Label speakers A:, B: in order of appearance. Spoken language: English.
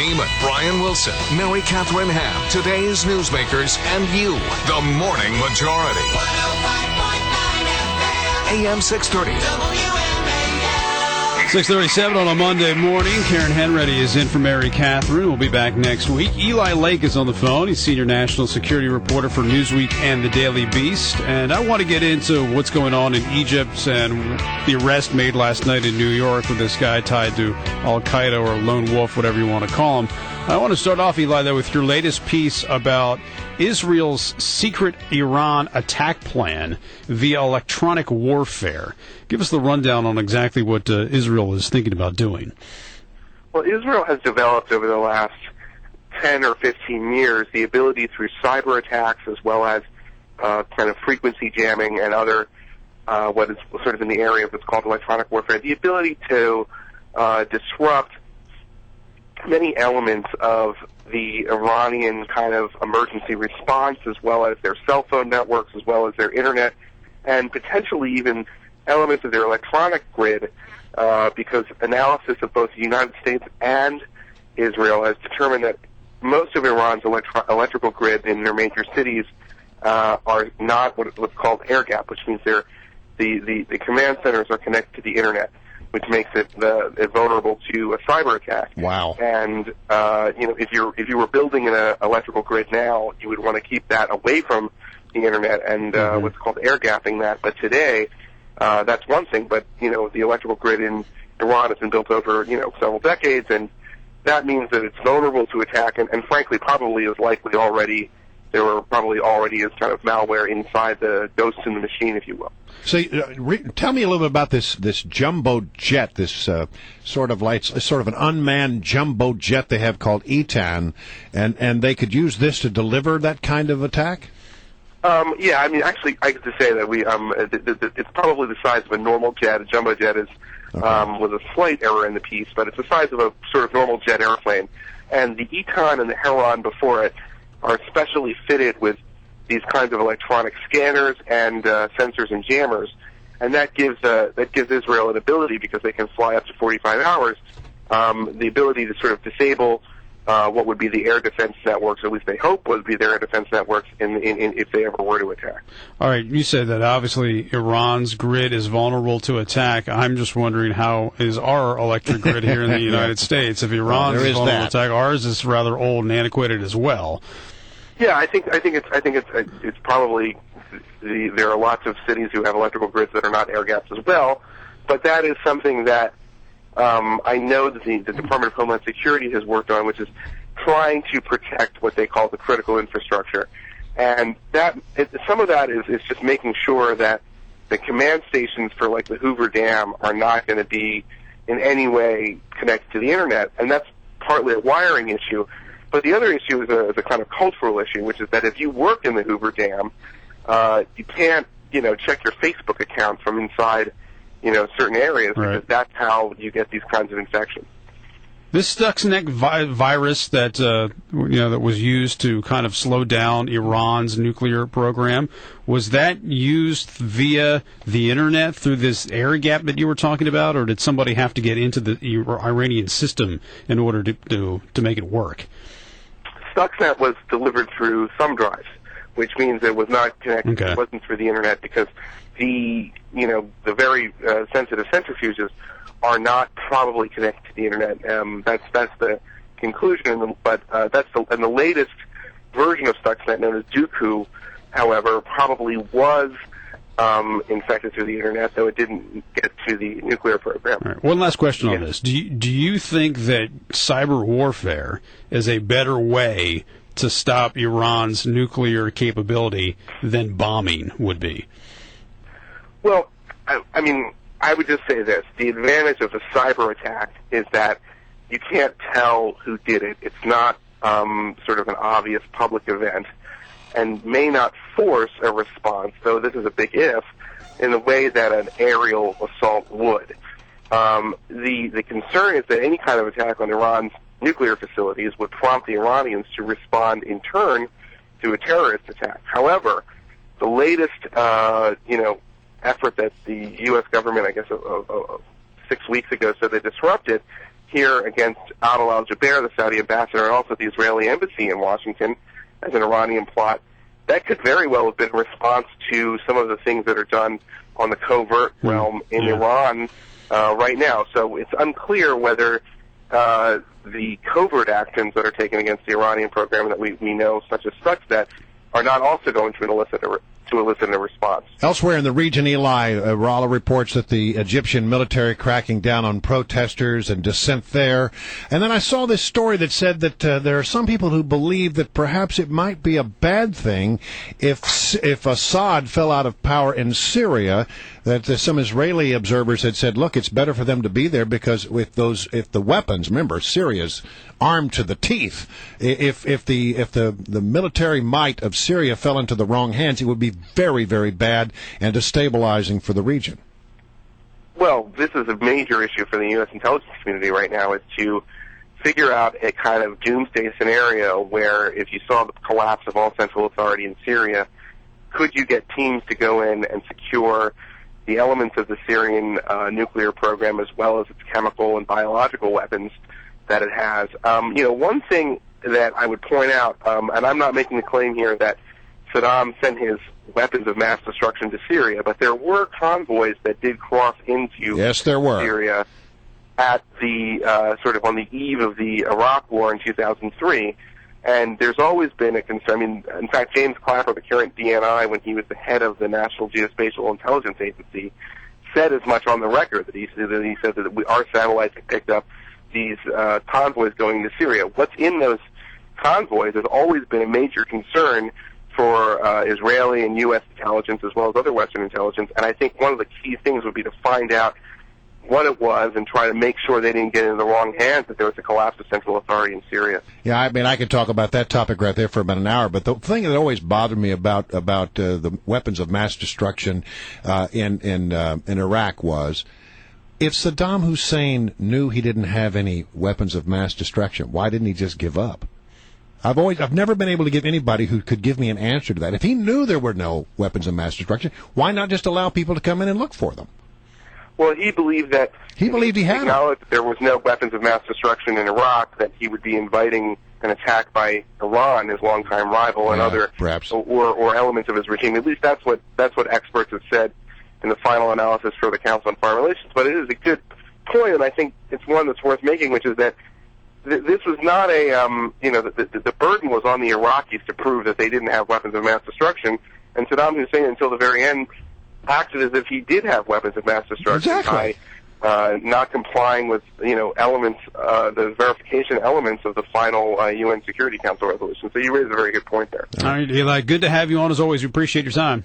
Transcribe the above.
A: Heyman, Brian Wilson, Mary Catherine Ham, today's newsmakers, and you, the Morning Majority. 105.9 FM. AM 630. WMAL.
B: 6:37 on a Monday morning. Karen Henready is in for Mary Catherine. We'll be back next week. Eli Lake is on the phone. He's senior national security reporter for Newsweek and the Daily Beast. And I want to get into what's going on in Egypt and the arrest made last night in New York with this guy tied to al-Qaeda or lone wolf, whatever you want to call him. I want to start off, Eli, though, with your latest piece about Israel's secret Iran attack plan via electronic warfare. Give us the rundown on exactly what Israel is thinking about doing.
C: Well, Israel has developed over the last 10 or 15 years the ability through cyber attacks as well as kind of frequency jamming and other what is sort of in the area of what's called electronic warfare, the ability to disrupt many elements of the Iranian kind of emergency response, as well as their cell phone networks, as well as their internet, and potentially even elements of their electronic grid, because analysis of both the United States and Israel has determined that most of Iran's electrical grid in their major cities are not what's called air gap, which means the command centers are connected to the internet, which makes it vulnerable to a cyber attack.
D: Wow!
C: And if you were building an electrical grid now, you would want to keep that away from the internet and what's called air gapping that. But today, that's one thing. But the electrical grid in Iran has been built over several decades, and that means that it's vulnerable to attack. And frankly, probably is likely already. There were probably already is kind of malware inside the ghosts in the machine, if you will.
D: So, tell me a little bit about this jumbo jet, this sort of an unmanned jumbo jet they have called Etan, and they could use this to deliver that kind of attack.
C: Yeah, I mean, actually, I get to say that it's probably the size of a normal jet. A jumbo jet is with a slight error in the piece, but it's the size of a sort of normal jet airplane. And the Etan and the Heron before it are specially fitted with these kinds of electronic scanners and sensors and jammers, and that gives Israel an ability, because they can fly up to 45 hours, the ability to sort of disable what would be the air defense networks, or at least they hope would be their air defense networks, if they ever were to attack. All
B: right, you said that obviously Iran's grid is vulnerable to attack. I'm just wondering, how is our electric grid here in the United States? If Iran's is vulnerable to attack, ours is rather old and antiquated as well.
C: Yeah, I think it's probably there are lots of cities who have electrical grids that are not air gaps as well, but that is something that I know that the Department of Homeland Security has worked on, which is trying to protect what they call the critical infrastructure, and some of that is just making sure that the command stations for like the Hoover Dam are not going to be in any way connected to the internet, and that's partly a wiring issue. But the other issue is a kind of cultural issue, which is that if you work in the Hoover Dam, you can't, check your Facebook account from inside, certain areas, because that's how you get these kinds of infections.
B: This Stuxnet virus that that was used to kind of slow down Iran's nuclear program, was that used via the internet through this air gap that you were talking about, or did somebody have to get into the Iranian system in order to make it work?
C: Stuxnet was delivered through thumb drives, which means it was not connected. Okay. It wasn't through the internet, because the very sensitive centrifuges are not probably connected to the internet. That's the conclusion. But the latest version of Stuxnet, known as Dooku, however, probably was infected through the internet, though it didn't get to the nuclear program.
B: All right. One last question on this. Do you think that cyber warfare is a better way to stop Iran's nuclear capability than bombing would be?
C: Well, I mean, I would just say this. The advantage of a cyber attack is that you can't tell who did it. It's not sort of an obvious public event, and may not force a response, though this is a big if, in the way that an aerial assault would. The concern is that any kind of attack on Iran's nuclear facilities would prompt the Iranians to respond in turn to a terrorist attack. However, the latest, effort that the U.S. government, I guess, 6 weeks ago said they disrupted, here against Adel al-Jubeir, the Saudi ambassador, and also the Israeli embassy in Washington as an Iranian plot, that could very well have been a response to some of the things that are done on the covert realm in Iran right now. So it's unclear whether the covert actions that are taken against the Iranian program that we know, such as Stuxnet, are not also going to elicit a response.
D: Elsewhere in the region, Eli, Rala reports that the Egyptian military cracking down on protesters and dissent there. And then I saw this story that said that there are some people who believe that perhaps it might be a bad thing if Assad fell out of power in Syria, that some Israeli observers had said, look, it's better for them to be there because if the weapons, remember, Syria's armed to the teeth, if the military might of Syria fell into the wrong hands, it would be very, very bad and destabilizing for the region.
C: Well, this is a major issue for the U.S. intelligence community right now, is to figure out a kind of doomsday scenario where if you saw the collapse of all central authority in Syria, could you get teams to go in and secure the elements of the Syrian nuclear program as well as its chemical and biological weapons that it has? One thing that I would point out, and I'm not making the claim here that Saddam sent his weapons of mass destruction to Syria, but there were convoys that did cross into Syria at the sort of on the eve of the Iraq War in 2003. And there's always been a concern. I mean, in fact, James Clapper, the current DNI, when he was the head of the National Geospatial Intelligence Agency, said as much on the record that he said that our satellites had picked up these convoys going to Syria. What's in those convoys has always been a major concern for Israeli and U.S. intelligence as well as other Western intelligence, and I think one of the key things would be to find out what it was and try to make sure they didn't get in the wrong hands, that there was a collapse of central authority in Syria.
D: Yeah, I mean, I could talk about that topic right there for about an hour, but the thing that always bothered me about the weapons of mass destruction in Iraq was, if Saddam Hussein knew he didn't have any weapons of mass destruction, why didn't he just give up? I've never been able to give anybody who could give me an answer to that. If he knew there were no weapons of mass destruction, why not just allow people to come in and look for them?
C: Well, he believed that
D: he had
C: acknowledged that there was no weapons of mass destruction in Iraq, that he would be inviting an attack by Iran, his longtime rival, and other
D: perhaps
C: or elements of his regime. At least that's what experts have said in the final analysis for the Council on Foreign Relations. But it is a good point, and I think it's one that's worth making, which is that this was not the burden was on the Iraqis to prove that they didn't have weapons of mass destruction, and Saddam Hussein, until the very end, acted as if he did have weapons of mass destruction by not complying with elements, the verification elements of the final UN Security Council resolution. So you raised a very good point there.
B: All right, Eli, good to have you on as always. We appreciate your time.